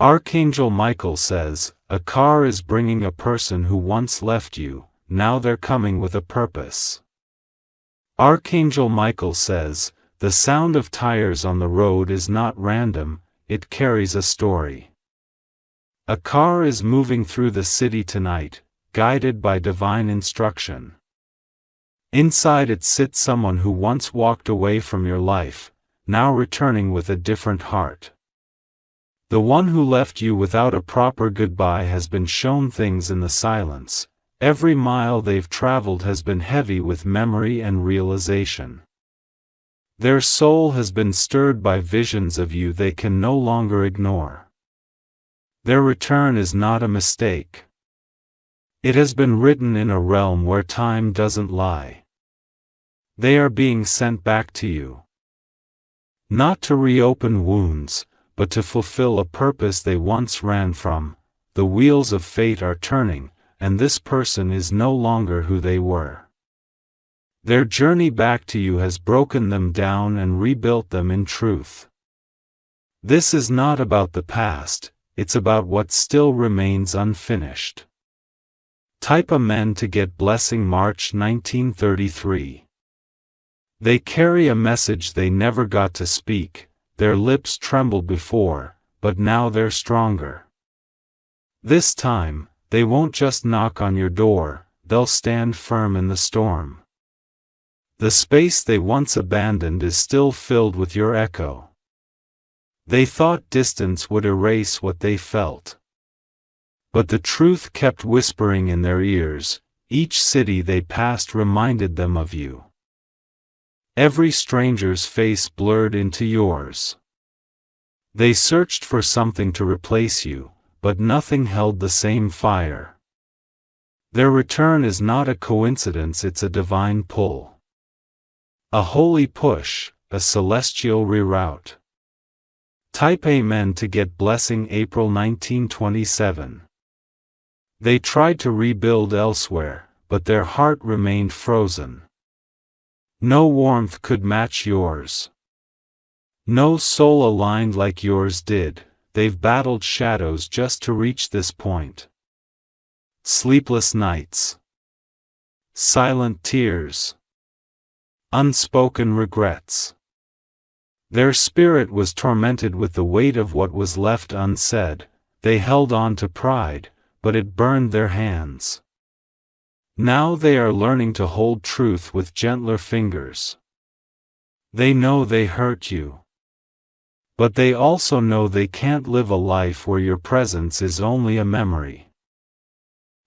Archangel Michael says, a car is bringing a person who once left you, now they're coming with a purpose. Archangel Michael says, the sound of tires on the road is not random, it carries a story. A car is moving through the city tonight, guided by divine instruction. Inside it sits someone who once walked away from your life, now returning with a different heart. The one who left you without a proper goodbye has been shown things in the silence. Every mile they've traveled has been heavy with memory and realization. Their soul has been stirred by visions of you they can no longer ignore. Their return is not a mistake. It has been written in a realm where time doesn't lie. They are being sent back to you. Not to reopen wounds, but to fulfill a purpose they once ran from. The wheels of fate are turning, and this person is no longer who they were. Their journey back to you has broken them down and rebuilt them in truth. This is not about the past, it's about what still remains unfinished. Type Amen to get blessing. March 1933. They carry a message they never got to speak. Their lips trembled before, but now they're stronger. This time, they won't just knock on your door, they'll stand firm in the storm. The space they once abandoned is still filled with your echo. They thought distance would erase what they felt. But the truth kept whispering in their ears. Each city they passed reminded them of you. Every stranger's face blurred into yours. They searched for something to replace you, but nothing held the same fire. Their return is not a coincidence, it's a divine pull. A holy push, a celestial reroute. Type Amen to get blessing. April 1927. They tried to rebuild elsewhere, but their heart remained frozen. No warmth could match yours. No soul aligned like yours did. They've battled shadows just to reach this point. Sleepless nights. Silent tears. Unspoken regrets. Their spirit was tormented with the weight of what was left unsaid. They held on to pride, but it burned their hands. Now they are learning to hold truth with gentler fingers. They know they hurt you. But they also know they can't live a life where your presence is only a memory.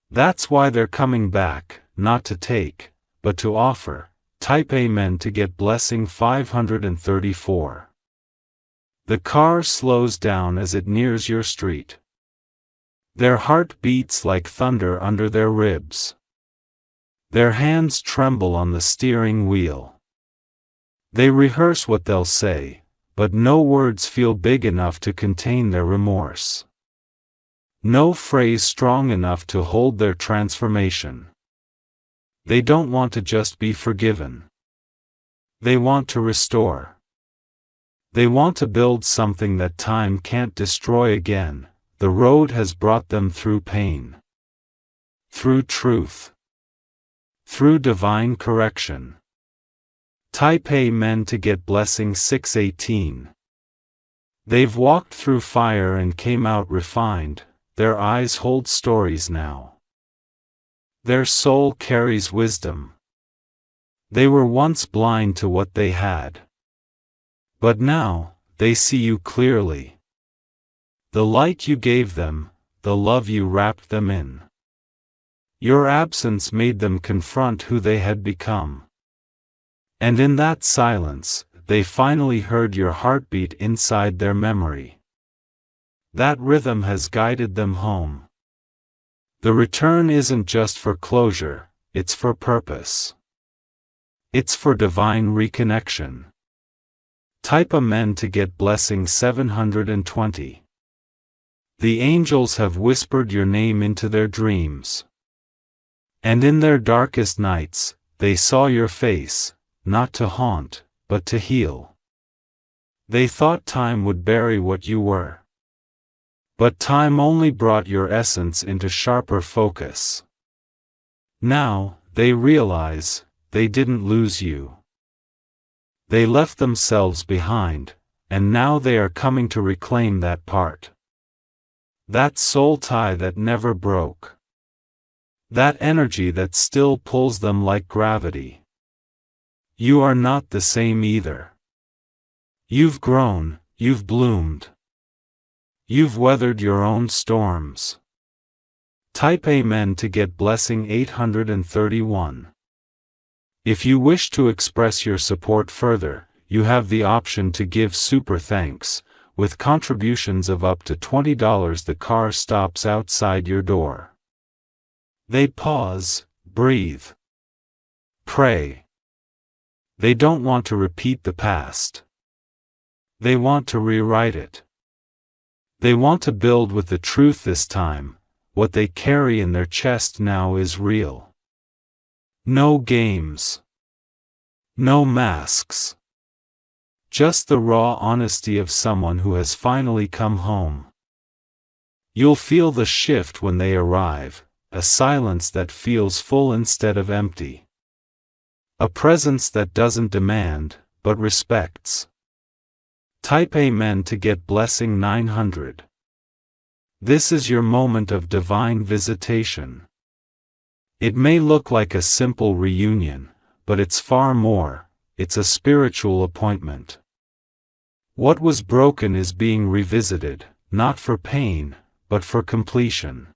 That's why they're coming back, not to take, but to offer. Type Amen to get blessing. 534. The car slows down as it nears your street. Their heart beats like thunder under their ribs. Their hands tremble on the steering wheel. They rehearse what they'll say, but no words feel big enough to contain their remorse. No phrase strong enough to hold their transformation. They don't want to just be forgiven. They want to restore. They want to build something that time can't destroy again. The road has brought them through pain. Through truth. Through divine correction. Type Amen to get blessing. 618. They've walked through fire and came out refined. Their eyes hold stories now. Their soul carries wisdom. They were once blind to what they had. But now, they see you clearly. The light you gave them, the love you wrapped them in. Your absence made them confront who they had become. And in that silence, they finally heard your heartbeat inside their memory. That rhythm has guided them home. The return isn't just for closure, it's for purpose. It's for divine reconnection. Type Amen to get blessing. 720. The angels have whispered your name into their dreams. And in their darkest nights, they saw your face, not to haunt, but to heal. They thought time would bury what you were. But time only brought your essence into sharper focus. Now, they realize, they didn't lose you. They left themselves behind, and now they are coming to reclaim that part. That soul tie that never broke. That energy that still pulls them like gravity. You are not the same either. You've grown, you've bloomed. You've weathered your own storms. Type Amen to get blessing 831. If you wish to express your support further, you have the option to give super thanks. With contributions of up to $20, the car stops outside your door. They pause, breathe, pray. They don't want to repeat the past. They want to rewrite it. They want to build with the truth this time. What they carry in their chest now is real. No games. No masks. Just the raw honesty of someone who has finally come home. You'll feel the shift when they arrive, a silence that feels full instead of empty. A presence that doesn't demand, but respects. Type Amen to get blessing 900. This is your moment of divine visitation. It may look like a simple reunion, but it's far more. It's a spiritual appointment. What was broken is being revisited, not for pain, but for completion.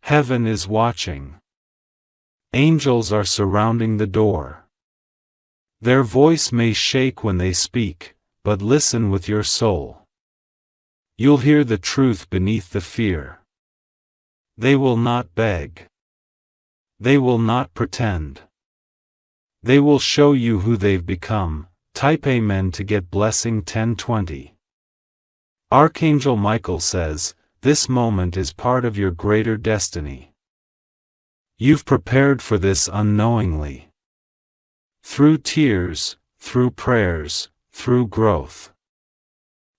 Heaven is watching. Angels are surrounding the door. Their voice may shake when they speak, but listen with your soul. You'll hear the truth beneath the fear. They will not beg. They will not pretend. They will show you who they've become. Type Amen to get blessing 1020. Archangel Michael says, this moment is part of your greater destiny. You've prepared for this unknowingly. Through tears, through prayers, through growth.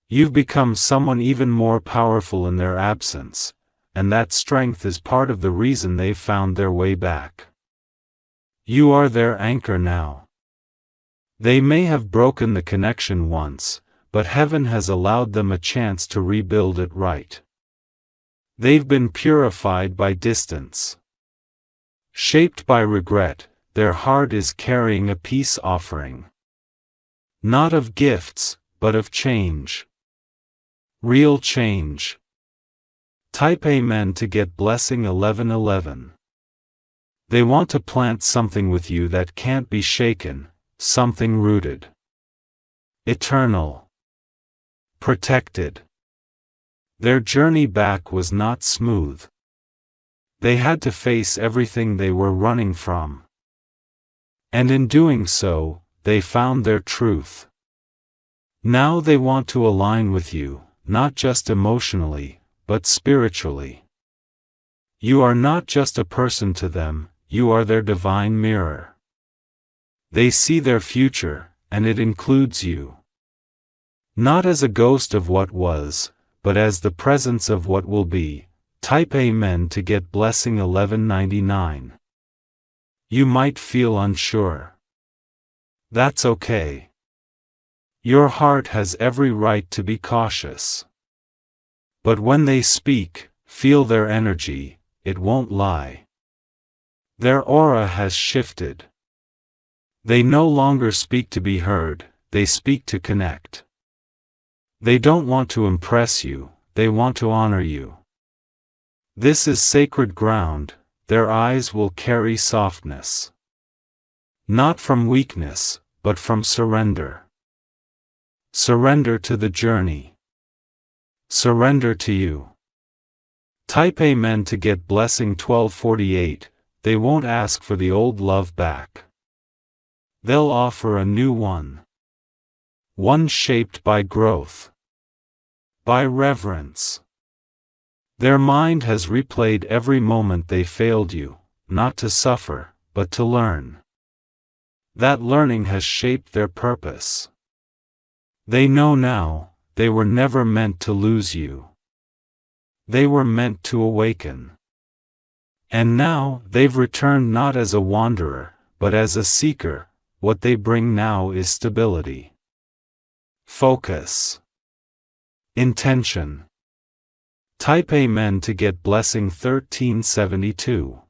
You've become someone even more powerful in their absence, and that strength is part of the reason they've found their way back. You are their anchor now. They may have broken the connection once, but heaven has allowed them a chance to rebuild it right. They've been purified by distance. Shaped by regret, their heart is carrying a peace offering. Not of gifts, but of change. Real change. Type Amen to get blessing 1111. They want to plant something with you that can't be shaken. Something rooted. Eternal. Protected. Their journey back was not smooth. They had to face everything they were running from. And in doing so, they found their truth. Now they want to align with you, not just emotionally, but spiritually. You are not just a person to them, you are their divine mirror. They see their future, and it includes you. Not as a ghost of what was, but as the presence of what will be. Type Amen to get blessing 1199. You might feel unsure. That's okay. Your heart has every right to be cautious. But when they speak, feel their energy, it won't lie. Their aura has shifted. They no longer speak to be heard, they speak to connect. They don't want to impress you, they want to honor you. This is sacred ground, their eyes will carry softness. Not from weakness, but from surrender. Surrender to the journey. Surrender to you. Type Amen to get blessing 1248. They won't ask for the old love back. They'll offer a new one. One shaped by growth. By reverence. Their mind has replayed every moment they failed you, not to suffer, but to learn. That learning has shaped their purpose. They know now, they were never meant to lose you. They were meant to awaken. And now, they've returned not as a wanderer, but as a seeker. What they bring now is stability. Focus. Intention. Type Amen to get blessing 1372.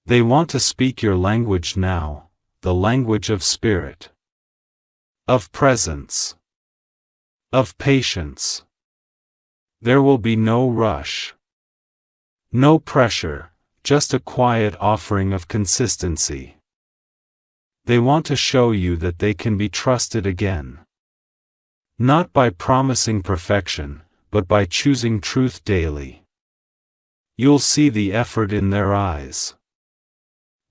They want to speak your language now, the language of spirit, of presence, of patience. There will be no rush, no pressure, just a quiet offering of consistency. They want to show you that they can be trusted again. Not by promising perfection, but by choosing truth daily. You'll see the effort in their eyes.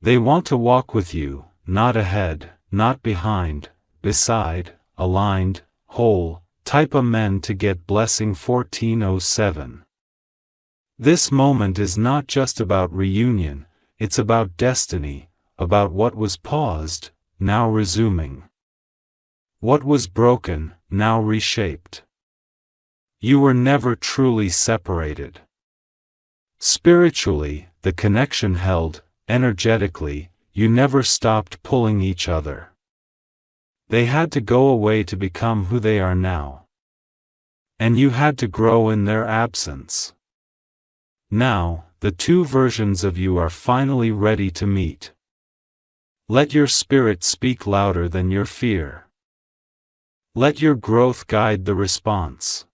They want to walk with you, not ahead, not behind, beside, aligned, whole. Type Amen to get blessing 1407. This moment is not just about reunion, it's about destiny, about what was paused, now resuming. What was broken, now reshaped. You were never truly separated. Spiritually, the connection held. Energetically, you never stopped pulling each other. They had to go away to become who they are now. And you had to grow in their absence. Now, the two versions of you are finally ready to meet. Let your spirit speak louder than your fear. Let your growth guide the response.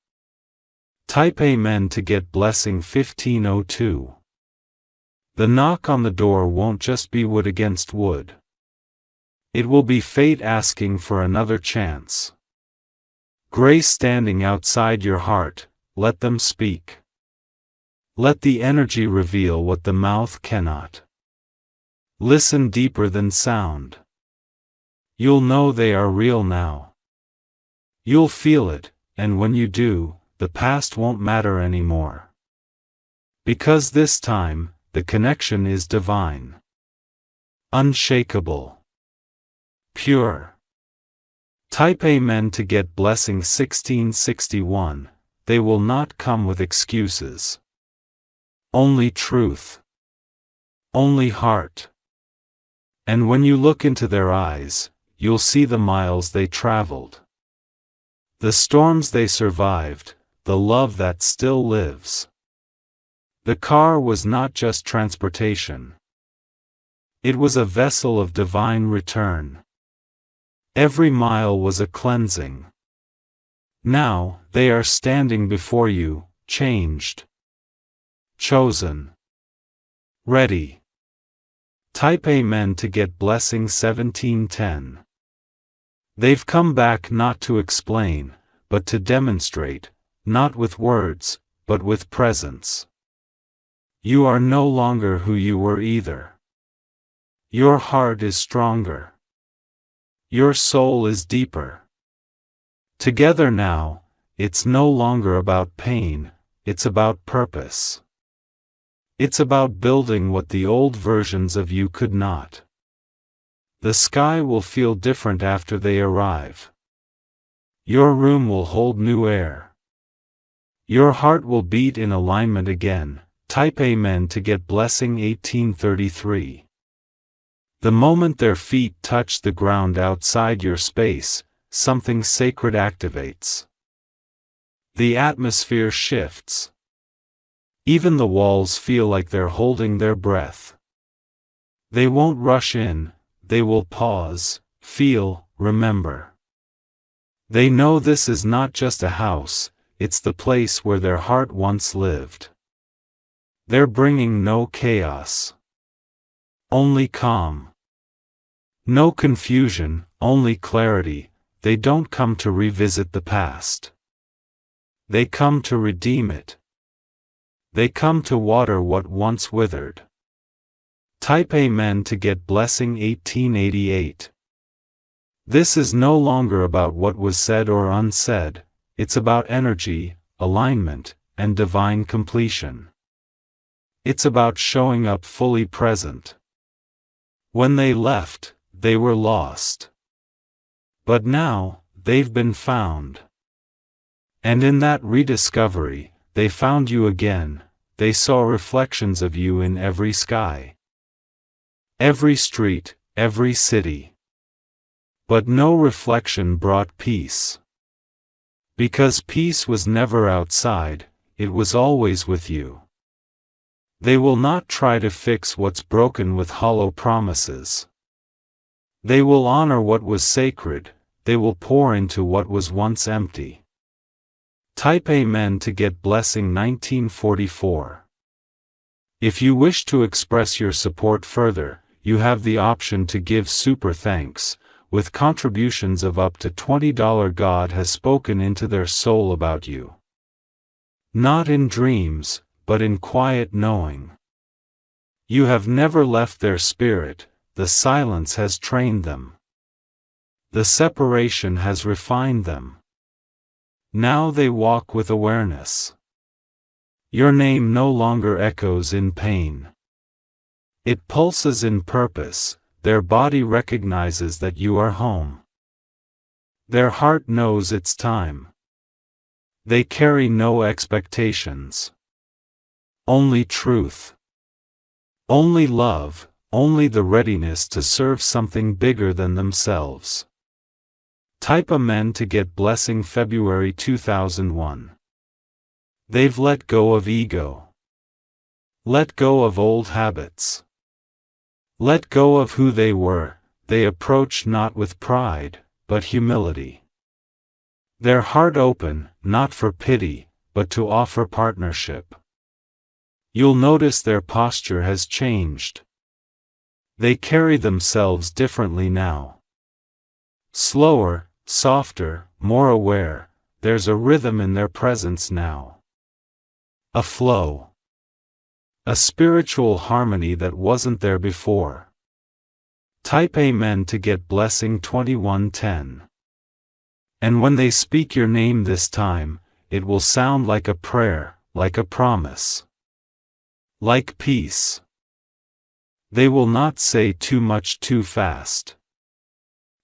Type Amen to get blessing 1502. The knock on the door won't just be wood against wood. It will be fate asking for another chance. Grace standing outside your heart, let them speak. Let the energy reveal what the mouth cannot. Listen deeper than sound. You'll know they are real now. You'll feel it, and when you do, the past won't matter anymore. Because this time, the connection is divine. Unshakable. Pure. Type Amen to get blessing 1661. They will not come with excuses. Only truth. Only heart. And when you look into their eyes, you'll see the miles they traveled. The storms they survived, the love that still lives. The car was not just transportation. It was a vessel of divine return. Every mile was a cleansing. Now, they are standing before you, changed. Chosen. Ready. Type Amen to get blessing 1710. They've come back not to explain, but to demonstrate, not with words, but with presence. You are no longer who you were either. Your heart is stronger. Your soul is deeper. Together now, it's no longer about pain, it's about purpose. It's about building what the old versions of you could not. The sky will feel different after they arrive. Your room will hold new air. Your heart will beat in alignment again. Type Amen to get blessing 1833. The moment their feet touch the ground outside your space, something sacred activates. The atmosphere shifts. Even the walls feel like they're holding their breath. They won't rush in, they will pause, feel, remember. They know this is not just a house, it's the place where their heart once lived. They're bringing no chaos. Only calm. No confusion, only clarity. They don't come to revisit the past. They come to redeem it. They come to water what once withered. Type Amen to get blessing 1888. This is no longer about what was said or unsaid, it's about energy, alignment, and divine completion. It's about showing up fully present. When they left, they were lost. But now, they've been found. And in that rediscovery, they found you again, they saw reflections of you in every sky, every street, every city. But no reflection brought peace. Because peace was never outside, it was always with you. They will not try to fix what's broken with hollow promises. They will honor what was sacred, they will pour into what was once empty. Type Amen to get blessing 1944. If you wish to express your support further, you have the option to give super thanks, with contributions of up to $20. God has spoken into their soul about you. Not in dreams, but in quiet knowing. You have never left their spirit, the silence has trained them. The separation has refined them. Now they walk with awareness. Your name no longer echoes in pain. It pulses in purpose, their body recognizes that you are home. Their heart knows it's time. They carry no expectations. Only truth. Only love, only the readiness to serve something bigger than themselves. Type Amen to get blessing February 2001. They've let go of ego. Let go of old habits. Let go of who they were, they approach not with pride, but humility. Their heart open, not for pity, but to offer partnership. You'll notice their posture has changed. They carry themselves differently now. Slower, softer, more aware, there's a rhythm in their presence now. A flow. A spiritual harmony that wasn't there before. Type Amen to get blessing 2110. And when they speak your name this time, it will sound like a prayer, like a promise. Like peace. They will not say too much too fast.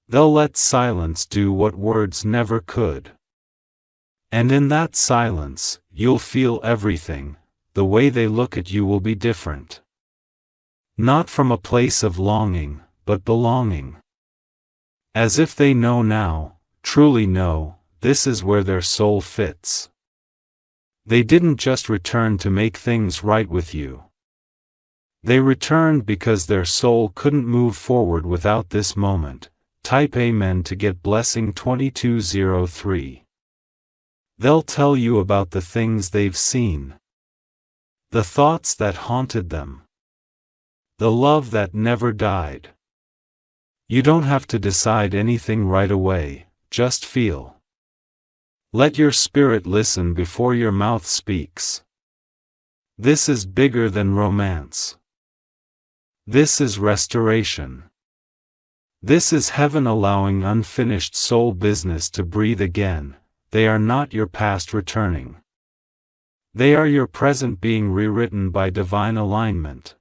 They'll let silence do what words never could. And in that silence, you'll feel everything, the way they look at you will be different. Not from a place of longing, but belonging. As if they know now, truly know, this is where their soul fits. They didn't just return to make things right with you. They returned because their soul couldn't move forward without this moment. Type Amen to get blessing 2203. They'll tell you about the things they've seen. The thoughts that haunted them. The love that never died. You don't have to decide anything right away, just feel. Let your spirit listen before your mouth speaks. This is bigger than romance. This is restoration. This is heaven allowing unfinished soul business to breathe again. They are not your past returning. They are your present being rewritten by divine alignment.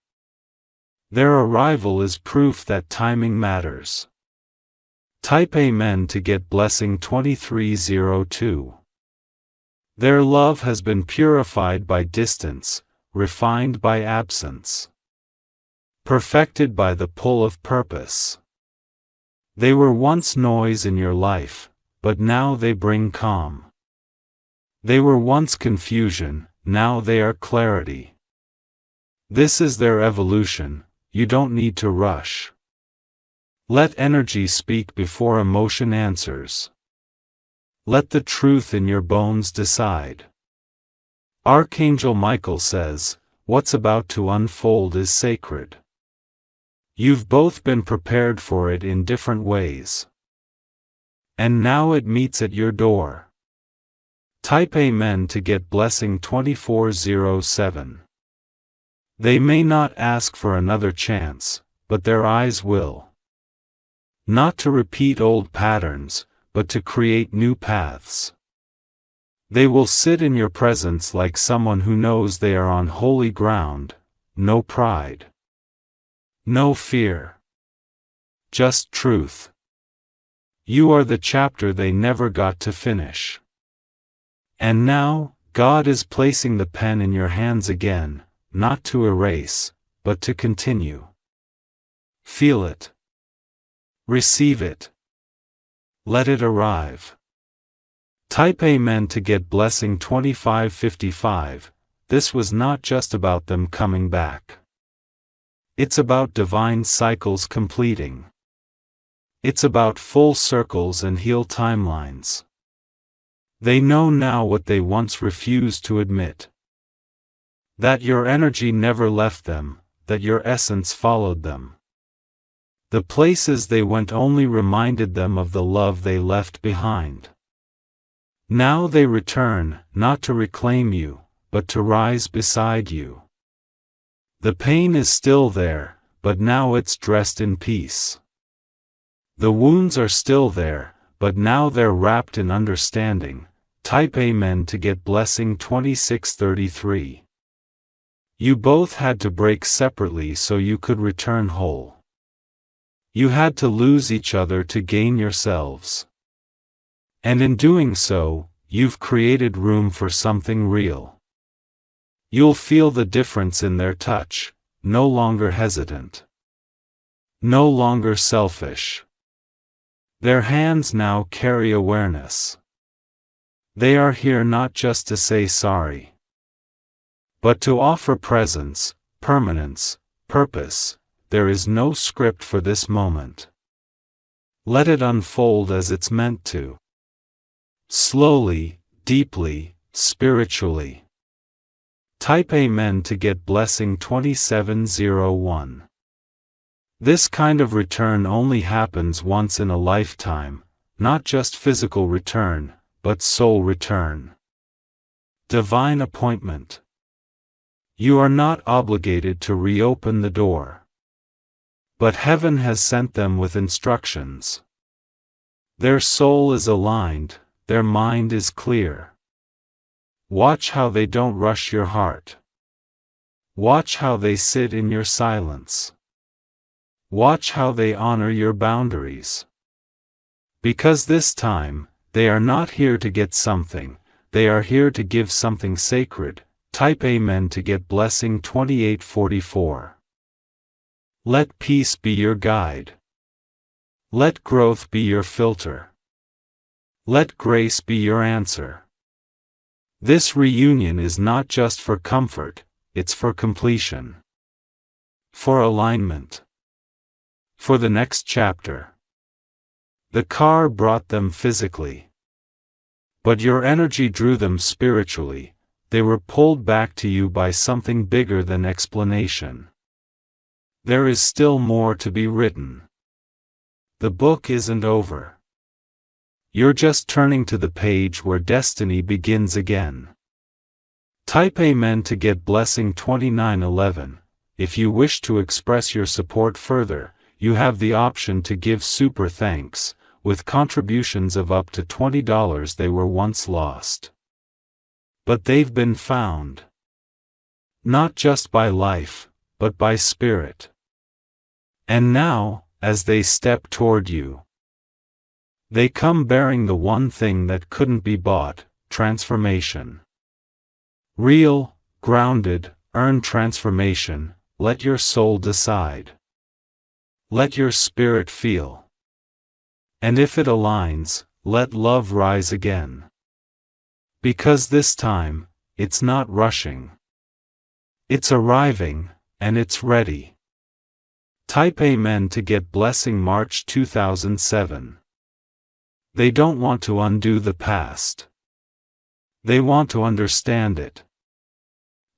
Their arrival is proof that timing matters. Type Amen to get blessing 2302. Their love has been purified by distance, refined by absence. Perfected by the pull of purpose. They were once noise in your life, but now they bring calm. They were once confusion, now they are clarity. This is their evolution, you don't need to rush. Let energy speak before emotion answers. Let the truth in your bones decide. Archangel Michael says, what's about to unfold is sacred. You've both been prepared for it in different ways. And now it meets at your door. Type Amen to get blessing 2407. They may not ask for another chance, but their eyes will. Not to repeat old patterns, but to create new paths. They will sit in your presence like someone who knows they are on holy ground, no pride. No fear. Just truth. You are the chapter they never got to finish. And now, God is placing the pen in your hands again, not to erase, but to continue. Feel it. Receive it. Let it arrive. Type Amen to get blessing 2555. This was not just about them coming back. It's about divine cycles completing. It's about full circles and heal timelines. They know now what they once refused to admit. That your energy never left them, that your essence followed them. The places they went only reminded them of the love they left behind. Now they return, not to reclaim you, but to rise beside you. The pain is still there, but now it's dressed in peace. The wounds are still there, but now they're wrapped in understanding. Type Amen to get blessing 2633. You both had to break separately so you could return whole. You had to lose each other to gain yourselves. And in doing so, you've created room for something real. You'll feel the difference in their touch, no longer hesitant. No longer selfish. Their hands now carry awareness. They are here not just to say sorry, but to offer presence, permanence, purpose. There is no script for this moment. Let it unfold as it's meant to. Slowly, deeply, spiritually. Type Amen to get blessing 2701. This kind of return only happens once in a lifetime, not just physical return, but soul return. Divine appointment. You are not obligated to reopen the door. But heaven has sent them with instructions. Their soul is aligned, their mind is clear. Watch how they don't rush your heart. Watch how they sit in your silence. Watch how they honor your boundaries. Because this time, they are not here to get something, they are here to give something sacred. Type Amen to get blessing 2844. Let peace be your guide. Let growth be your filter. Let grace be your answer. This reunion is not just for comfort, it's for completion. For alignment. For the next chapter. The car brought them physically. But your energy drew them spiritually. They were pulled back to you by something bigger than explanation. There is still more to be written. The book isn't over. You're just turning to the page where destiny begins again. Type Amen to get blessing 2911. If you wish to express your support further, you have the option to give super thanks, with contributions of up to $20. They were once lost. But they've been found. Not just by life, but by spirit. And now, as they step toward you, they come bearing the one thing that couldn't be bought, transformation. Real, grounded, earned transformation. Let your soul decide. Let your spirit feel. And if it aligns, let love rise again. Because this time, it's not rushing. It's arriving, and it's ready. Type Amen to get blessing March 2007. They don't want to undo the past. They want to understand it.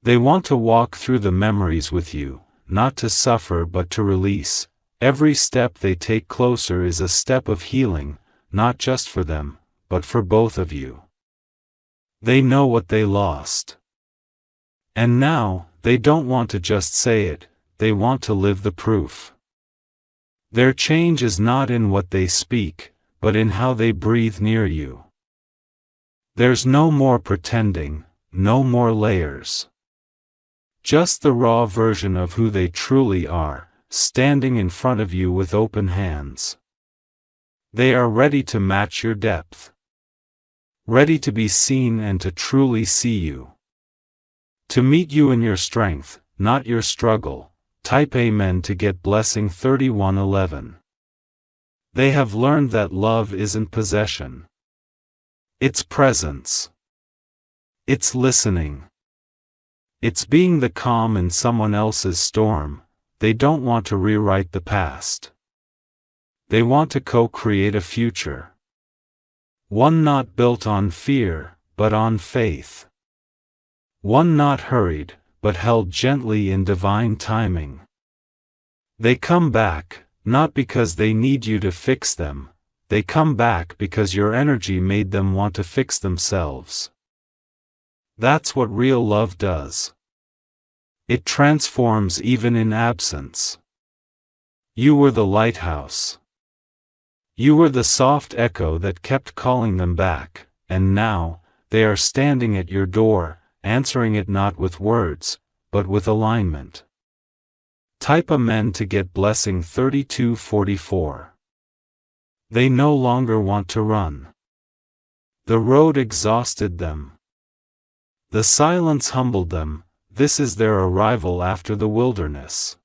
They want to walk through the memories with you, not to suffer but to release. Every step they take closer is a step of healing, not just for them, but for both of you. They know what they lost. And now, they don't want to just say it, they want to live the proof. Their change is not in what they speak, but in how they breathe near you. There's no more pretending, no more layers. Just the raw version of who they truly are, standing in front of you with open hands. They are ready to match your depth. ready to be seen and to truly see you. To meet you in your strength, not your struggle. Type Amen to get blessing 3111. They have learned that love isn't possession. It's presence. It's listening. It's being the calm in someone else's storm. They don't want to rewrite the past. They want to co-create a future. One not built on fear, but on faith. One not hurried, but held gently in divine timing. They come back, not because they need you to fix them. They come back because your energy made them want to fix themselves. That's what real love does. It transforms even in absence. You were the lighthouse. You were the soft echo that kept calling them back, and now, they are standing at your door, answering it not with words, but with alignment. Type Amen to get blessing 3244. They no longer want to run. The road exhausted them. The silence humbled them. This is their arrival after the wilderness.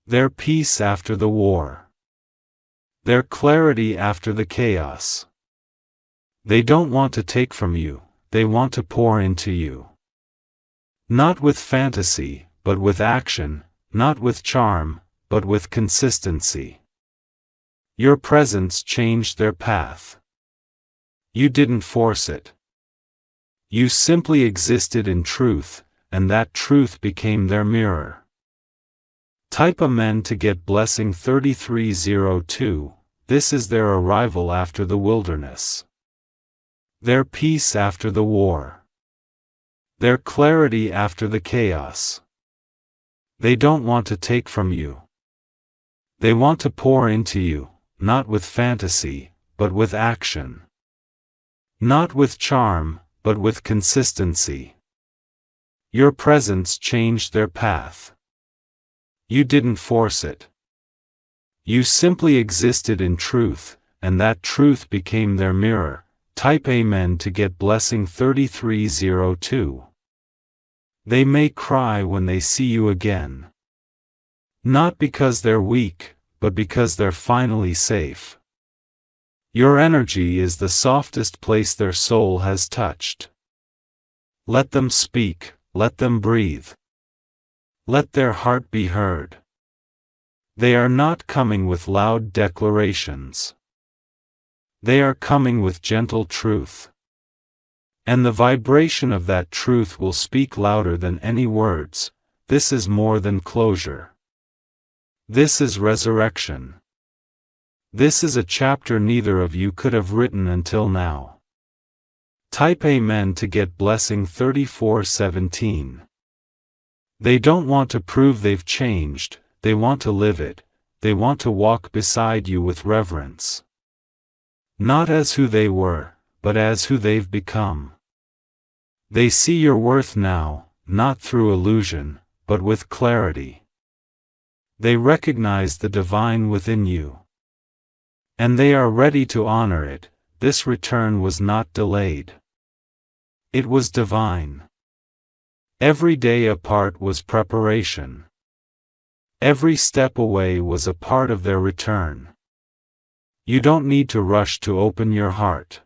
Their peace after the war. Their clarity after the chaos. They don't want to take from you, they want to pour into you. Not with fantasy, but with action, not with charm, but with consistency. Your presence changed their path. You didn't force it. You simply existed in truth, and that truth became their mirror. Type Amen to get blessing 3302. This is their arrival after the wilderness. Their peace after the war. Their clarity after the chaos. They don't want to take from you. They want to pour into you, not with fantasy, but with action. Not with charm, but with consistency. Your presence changed their path. You didn't force it. You simply existed in truth, and that truth became their mirror. Type Amen to get blessing 3302. They may cry when they see you again. Not because they're weak, but because they're finally safe. Your energy is the softest place their soul has touched. Let them speak, let them breathe. Let their heart be heard. They are not coming with loud declarations. They are coming with gentle truth. And the vibration of that truth will speak louder than any words. This is more than closure. This is resurrection. This is a chapter neither of you could have written until now. Type Amen to get blessing 3417. They don't want to prove they've changed, they want to live it, they want to walk beside you with reverence. Not as who they were, but as who they've become. They see your worth now, not through illusion, but with clarity. They recognize the divine within you. And they are ready to honor it. This return was not delayed. It was divine. Every day apart was preparation. Every step away was a part of their return. You don't need to rush to open your heart.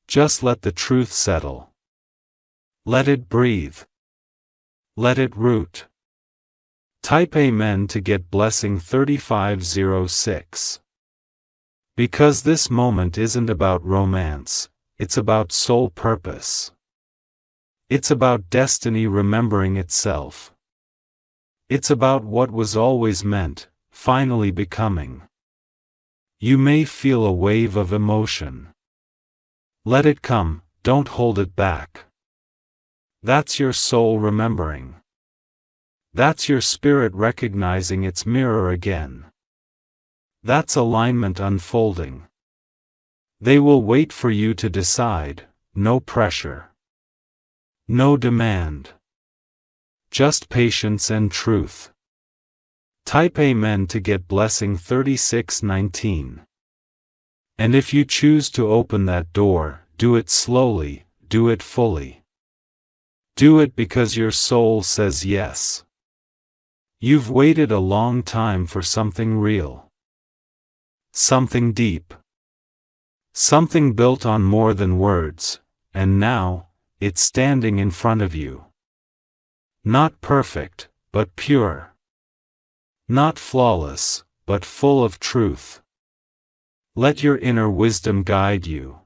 Just let the truth settle. Let it breathe. Let it root. Type Amen to get blessing 3506. Because this moment isn't about romance, it's about soul purpose. It's about destiny remembering itself. It's about what was always meant, finally becoming. You may feel a wave of emotion. Let it come, don't hold it back. That's your soul remembering. That's your spirit recognizing its mirror again. That's alignment unfolding. They will wait for you to decide, no pressure. No demand. Just patience and truth. Type Amen to get blessing 3619. And if you choose to open that door, do it slowly, do it fully. Do it because your soul says yes. You've waited a long time for something real. Something deep. Something built on more than words, and now, it's standing in front of you. Not perfect, but pure. Not flawless, but full of truth. Let your inner wisdom guide you.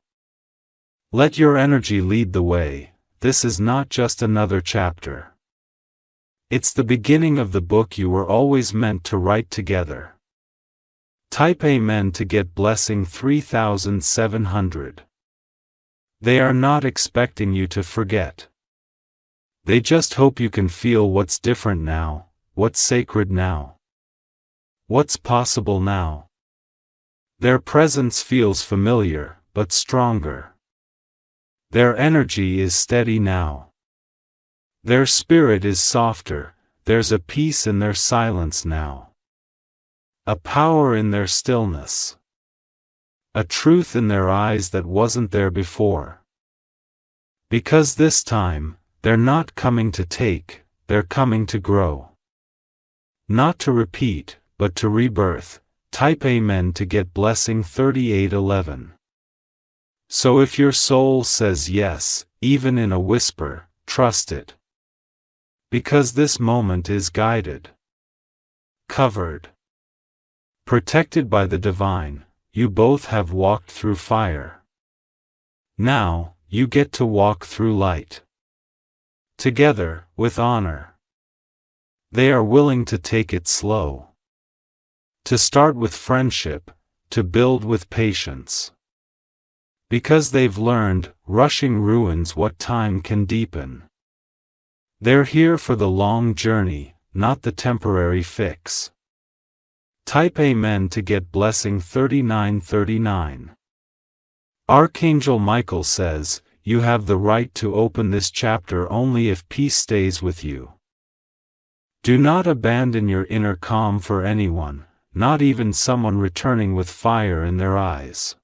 Let your energy lead the way. This is not just another chapter. It's the beginning of the book you were always meant to write together. Type Amen to get blessing 3700. They are not expecting you to forget. They just hope you can feel what's different now, what's sacred now, what's possible now. Their presence feels familiar, but stronger. Their energy is steady now. Their spirit is softer, there's a peace in their silence now. A power in their stillness. A truth in their eyes that wasn't there before. Because this time, they're not coming to take, they're coming to grow. Not to repeat, but to rebirth. Type Amen to get blessing 3811. So if your soul says yes, even in a whisper, trust it. Because this moment is guided. Covered. Protected by the divine, you both have walked through fire. Now, you get to walk through light. Together, with honor. They are willing to take it slow. To start with friendship, to build with patience. Because they've learned, rushing ruins what time can deepen. They're here for the long journey, not the temporary fix. Type Amen to get blessing 3939. Archangel Michael says, you have the right to open this chapter only if peace stays with you. Do not abandon your inner calm for anyone, not even someone returning with fire in their eyes.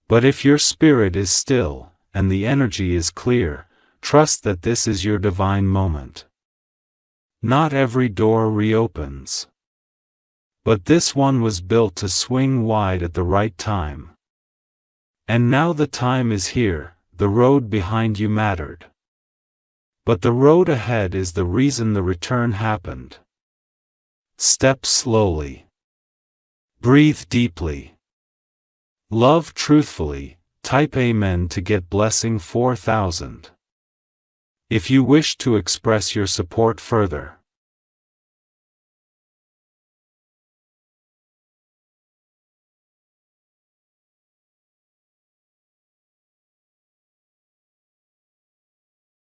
But if your spirit is still, and the energy is clear, trust that this is your divine moment. Not every door reopens. But this one was built to swing wide at the right time. And now the time is here, the road behind you mattered. But the road ahead is the reason the return happened. Step slowly. Breathe deeply. Love truthfully. Type Amen to get blessing 4000. If you wish to express your support further,